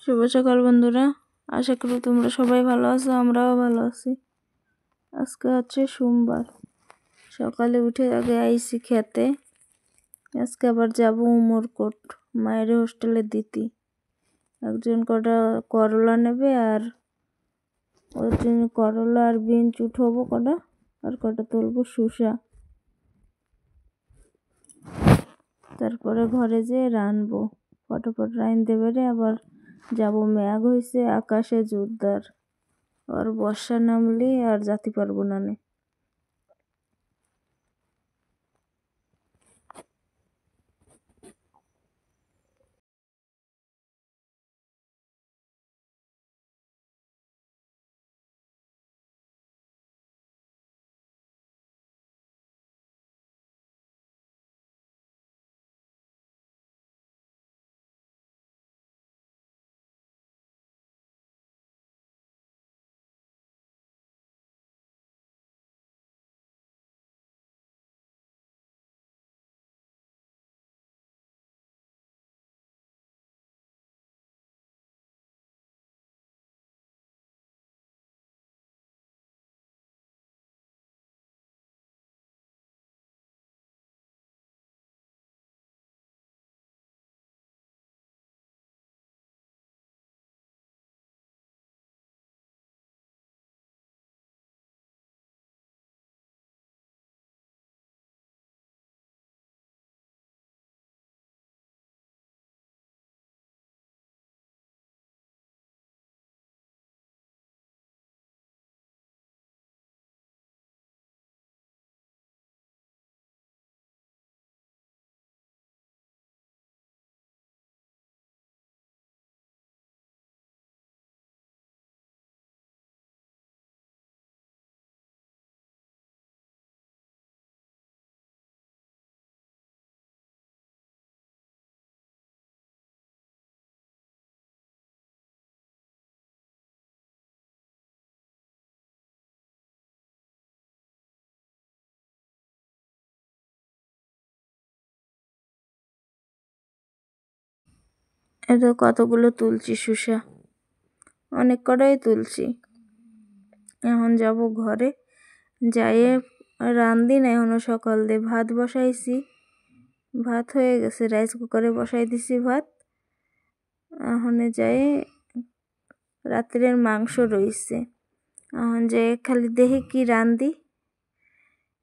শুভ সকাল বন্ধুরা, আশা করি তোমরা সবাই ভালো আছো, আমরাও ভালো আছি। আজকে হচ্ছে সোমবার, সকালে উঠে আগে আইসি খেতে। আজকে আবার যাবো উমরকোট, মায়ের হোস্টেলে দিতি। একজন কটা করলা নেবে, আর ওর জন্য করলা আর বিনস উঠাবো কটা, আর কটা তুলবো শসা। তারপরে ঘরে যেয়ে রানবো, ফটাফট রাইন দেবে রে। আবার যাবো, মেঘ হইছে আকাশে জোরদার, আর বর্ষা নামলি আর যাতে পারবো না নে। এতো কতগুলো তুলছি শসা, অনেক কটাই তুলছি। এখন যাব ঘরে, যাইয়ে রান্ধি না এখনো, সকাল দিয়ে ভাত বসাইছি, ভাত হয়ে গেছে, রাইস কুকারে বসাই দিছি ভাত। এখন যাই, রাত্রের মাংস রইছে, এখন যে খালি দেখি কি রান্ধি।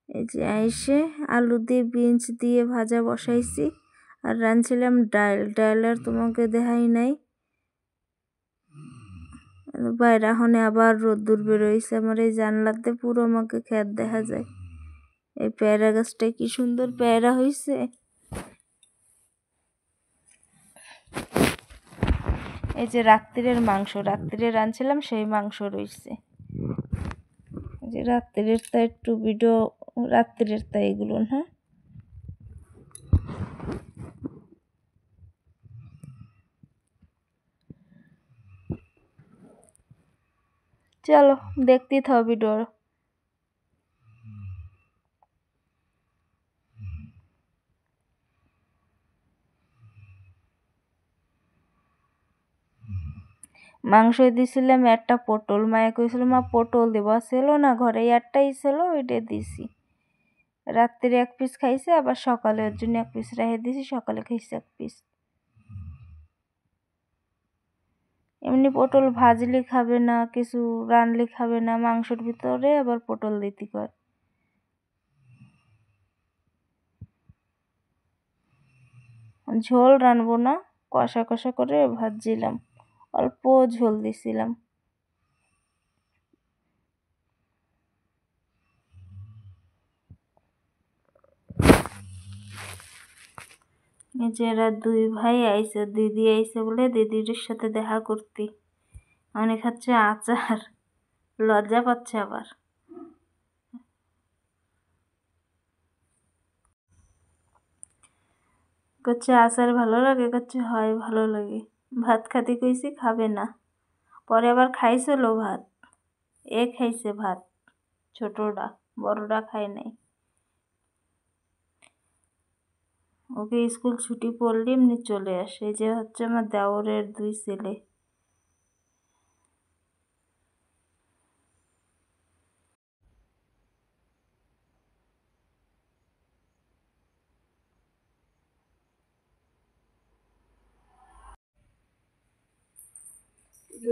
এই যে আইসে আলু দিয়ে বিনস দিয়ে ভাজা বসাইছি, আর রাঁধছিলাম ডাল আর তোমাকে দেখাই নাই। বাইরে এখন আবার রোদ্দুর বেরোইছে, আমার এই জানলাতে পুরো আমাকে ক্ষেত দেখা যায়। এই পেয়ারা গাছটায় কি সুন্দর পেয়ারা হইছে। এই যে রাত্রের মাংস, রাত্রে রাঁধছিলাম সেই মাংস রইছে। যে রাত্রের তা একটু ভিডিও, রাত্রের তা এগুলো না। চলো দেখতেই থাও ভিডিও। মাংস দিছিলাম একটা পটল, মায়ে কইছিল মা পটল দেব, ছিল না ঘরে, একটাই ছিল, ওইটা দিছি। রাত্রে এক পিস খাইছে, আবার সকালে ওর জন্য এক পিস রেখে দিছি, সকালে খাইছে এক পিস। এমনি পটল ভাজলে খাবে না, কিছু রানলে খাবে না, মাংসের ভিতরে আবার পটল দিতে কয়। ঝোল রানবো না, কষা কষা করে ভাজছিলাম, অল্প ঝোল দিছিলাম। এই যে এরা দুই ভাই আইছে, দিদি আইছে বলে দিদির সাথে দেখা করতে। অনেক খাচ্ছে আচার, লজ্জা পাচ্ছে আবার। করছে আচার ভালো লাগে, করছে হয় ভালো লাগে। ভাত খাতে কইছি, খাবে না, পরে আবার খাইছিল ভাত। খাইছে ভাত, ছোটটা, বড়টা খায় নাই। ওকে স্কুল ছুটি পড়লে এমনি চলে আসে। এই যে হচ্ছে আমার দেওরের দুই ছেলে,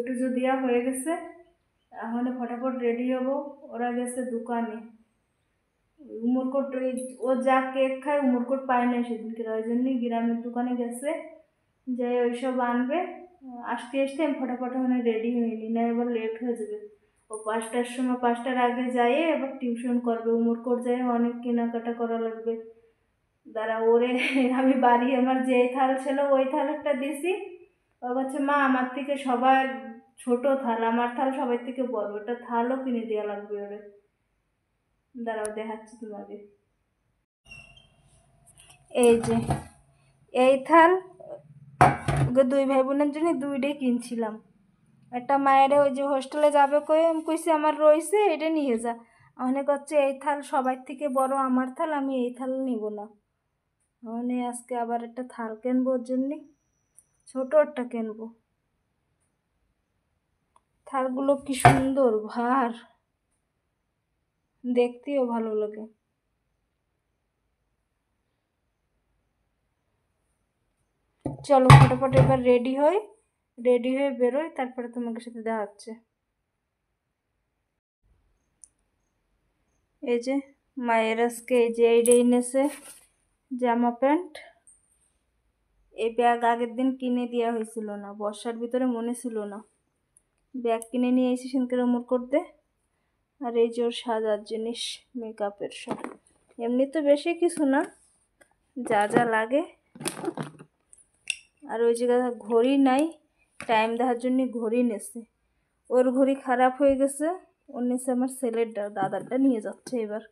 টুজো দেওয়া হয়ে গেছে, এখন ফটাফট রেডি হব। ওরা গেছে দোকানে। উমরকোট ও যা কেক খায় উমরকোট পায় না সেদিনকে, ওই জন্যই গ্রামের দোকানে গেছে, যে ওইসব আনবে। আসতে আসতে আমি ফটাফট ওখানে রেডি হইনি, না এবার লেট হয়ে যাবে। ও 5টার সময়, 5টার আগে যাই এবার টিউশন করবে। উমরকোট যাই অনেক কেনাকাটা করা লাগবে। দাঁড়া ওরে আমি বাড়ি আমার যে থাল ছিল ওই থাল একটা দিছি। ও বলছে মা আমার থেকে সবার ছোট থাল, আমার থাল সবার থেকে বড়, ওটা থালও কিনে দেওয়া লাগবে ওরে। দাঁড়াও দেখাচ্ছি তোমাকে। এই যে এই থাল ওকে 2 ভাই বোনের জন্য 2টাই কিনছিলাম। একটা মায়ের ওই যে হোস্টেলে যাবে কই আমি কইছি আমার রইছে এটা নিয়ে যা, অনেক হচ্ছে এই থাল সবার থেকে বড় আমার থাল, আমি এই থাল নিব না। মানে আজকে আবার একটা থাল কিনবো ওর জন্যে, ছোট একটা কিনবো। থালগুলো কি সুন্দর ভার, দেখতেও ভালো লাগে। চলো ফটাফট এবার রেডি হয়ে বেরোই, তারপরে তোমাকে সাথে দেখা হচ্ছে। এই যে মায়ের আজকে এই যে এইটা এনেছে জামা প্যান্ট। এই ব্যাগ আগের দিন কিনে দেওয়া হয়েছিল না, বর্ষার ভিতরে মনে ছিল না। ব্যাগ কিনে নিয়ে এসে সেদিনকে উমর করতে। আর এই যে ওর সাজার জিনিস, মেকআপের সব, এমনি তো বেশি কিছু না, যা যা লাগে। আর ওই জায়গায় ঘড়ি নাই, টাইম দেখার জন্য ঘড়ি নেছে। ওর ঘড়ি খারাপ হয়ে গেছে, ওর নিচে আমার ছেলের দাদারটা নিয়ে যাচ্ছে এবার।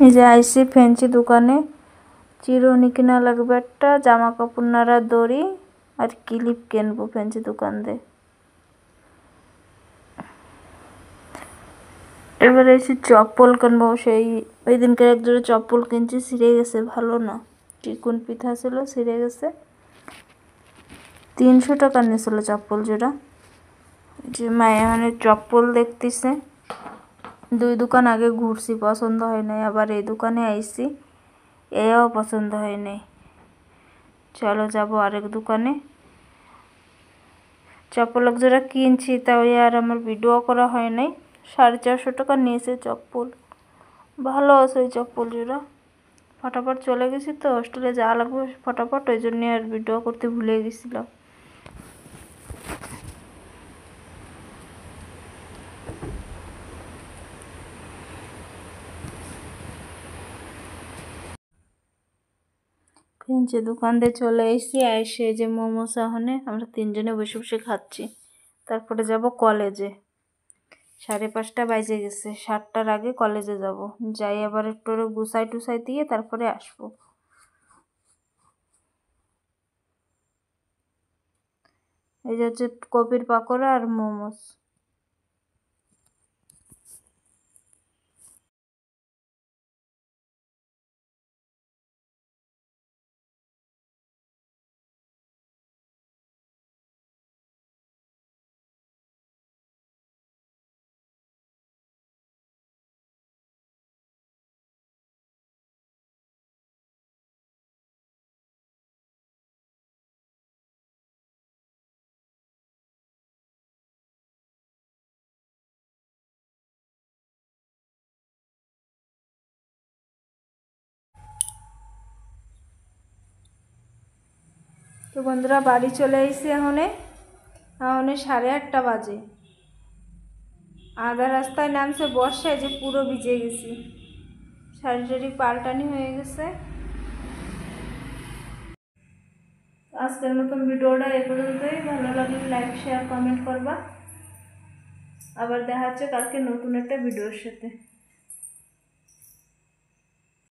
এই যে আইসি ফ্যান্সি দোকানে, চিরুনি কিনা লাগবে একটা, জামা কাপড় নাড়া দড়ি আর ক্লিপ কিনবো ফ্যান্সি দোকান দিয়ে। এবার এসে চপ্পল কিনবো, সেই ওই দিনকার এক জোড়া চপ্পল কিনছি, ছিঁড়ে গেছে, ভালো না, চিকুন পিঠা ছিল ছিঁড়ে গেছে। 300 টাকা নিয়েছিল চপ্পল জোড়া। যে মায়ে মানে চপ্পল দেখতেছে, 2 দোকান আগে ঘুরছি, পছন্দ হয় নাই, আবার এই দোকানে আইছি, এও পছন্দ হয় নাই। চলো যাবো আরেক দোকানে। চপ্পল এক জোড়া কিনছি, তাও আর আমার ভিডিও করা হয় নাই। 450 টাকা নিয়েছে চপ্পল, ভালো আছে ওই চপ্পল জোড়া। ফটাফট চলে গেছি তো হোস্টেলে যাওয়া লাগবে ফটাফট, ওই জন্য আর ভিডিও করতে ভুলে গেছিলাম। ফেঞ্চি দোকান দিয়ে চলে এসেছি, এসে যে মোমো সাহনে আমরা 3 জনে বসে বসে খাচ্ছি। তারপরে যাব কলেজে, 5:30 বাজে গেছে, 7টার আগে কলেজে যাব। যাই আবার একটু গুছাই টুসাই দিয়ে তারপরে আসবো। এই যে হচ্ছে কপির পাকোড়া আর মোমোস। তো বন্ধুরা বাড়ি চলে এসেছি, এখন 8:30 বাজে। আধা রাস্তায় নামছে বর্ষায়, যে পুরো ভিজে গেছি, শাড়ি টাড়ি পাল্টানি হয়ে গেছে। আজকের মতন ভিডিওটা এ পর্যন্তই। ভালো লাগলে লাইক শেয়ার কমেন্ট করবা। আবার দেখা হচ্ছে কালকে নতুন একটা ভিডিওর সাথে।